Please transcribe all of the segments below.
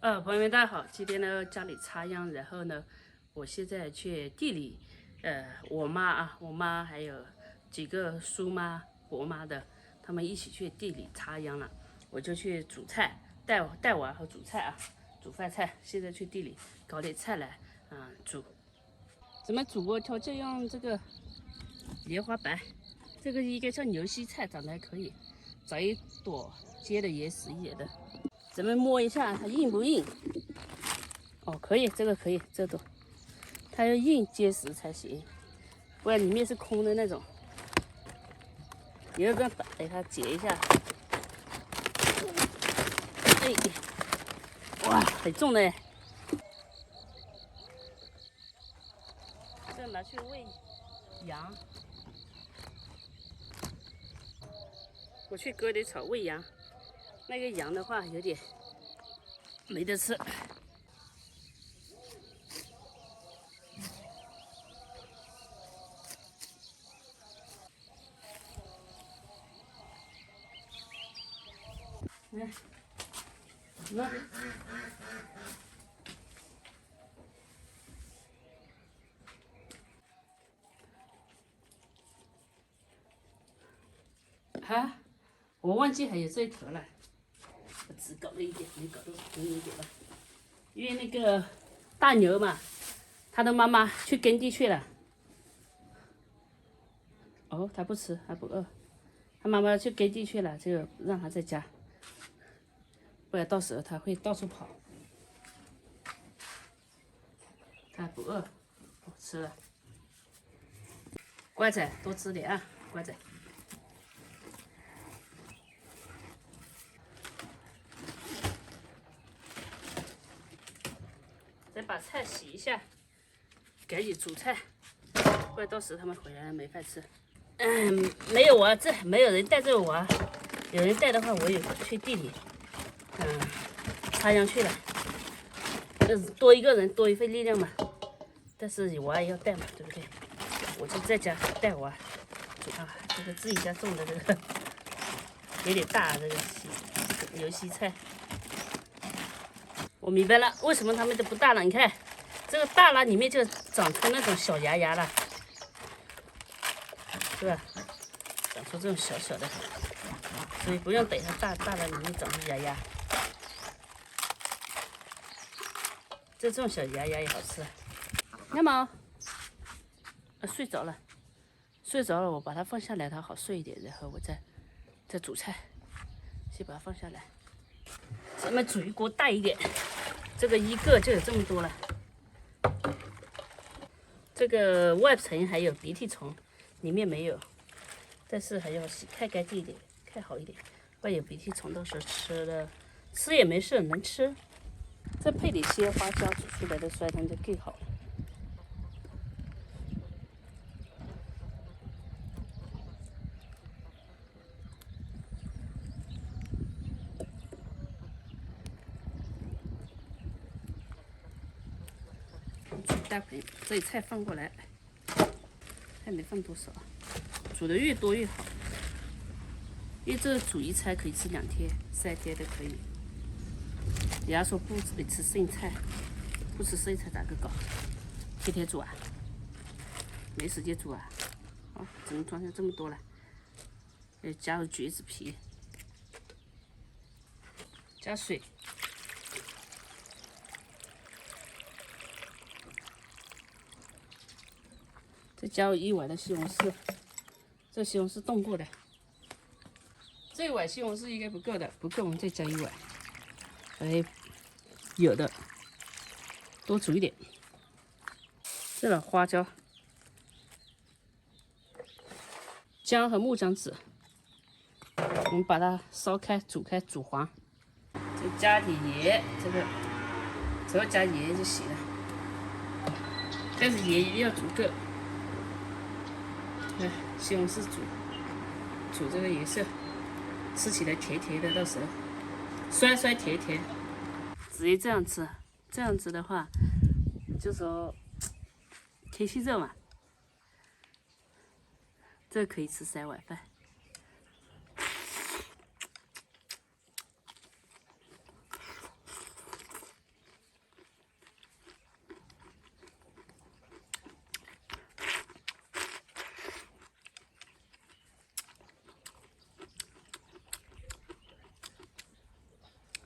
朋友们大家好，今天呢家里插秧，然后呢，我现在去地里，我妈还有几个叔妈、伯妈的，他们一起去地里插秧了，我就去煮菜，带娃和煮菜啊，煮饭菜。现在去地里搞点菜来，煮。怎么煮？我就用这个莲花白，这个应该叫牛膝菜，长得还可以，找一朵结的严实一点的。咱们摸一下它硬不硬？哦，可以，这个可以，这朵它要硬结实才行，不然里面是空的那种。你要不要给它解一下？哎，哇，很重嘞！这拿去喂羊，我去割点草喂羊。那个羊的话有点没得吃。来，来，啊，我忘记还有这一头了，我只搞了一点，没搞多少，给你一点吧。因为那个大牛嘛，他的妈妈去耕地去了。哦，他不吃，还不饿，他妈媽去耕地去了，就讓他在家，不然到時候他會到處跑。他不餓，我吃了。乖仔，多吃點啊，乖仔。再把菜洗一下，趕緊煮菜，不然到時他們回來了沒飯吃。沒有啊，這沒有人帶這個娃，有人帶的話，我也去地裡，插秧去了。多一個人多一份力量嘛，但是娃也要帶嘛，對不對？我就在家帶娃煮啊，這個自己家種的這個有點大，這個牛膝菜。我明白了，為什麼他們都不大了？你看，這個大了裡面就長出那種小芽芽了。是吧？長出這種小小的，所以不用等它大了裡面長出芽芽。這種小芽芽也好吃。那麼，睡着了，我把它放下來，它好睡一點，然後我再煮菜。先把它放下來，咱們煮一鍋大一點，這個一個就有這麼多了。這個外層還有鼻涕蟲。裡面沒有，但是還要洗開乾淨一點，開好一點，不然有鼻涕蟲，到時候吃也沒事，能吃。再配點鮮花椒，煮出來的酸湯就更好了。煮大盆，這裡菜放過來。還沒放多少，煮的越多越好，因為這煮一餐可以吃2天、3天都可以。人家說不得吃剩菜，不吃剩菜咋個搞？天天煮啊？沒時間煮啊？好，只能裝下這麼多了。加入橘子皮，加水。再加入1碗的西紅柿，這西紅柿凍過的。這一碗西紅柿應該不夠的，不夠我們再加1碗。哎，有的，多煮一點。這個花椒、薑和木薑籽，我們把它燒開、煮開、煮黃。再加點鹽，這個只要加鹽就行了，但是鹽一定要足夠。西紅柿煮這個顏色，吃起來甜甜的，到時候酸酸甜甜。直接這樣吃，這樣子的話，就說天氣熱嘛，這可以吃3碗飯。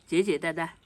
簡簡單單。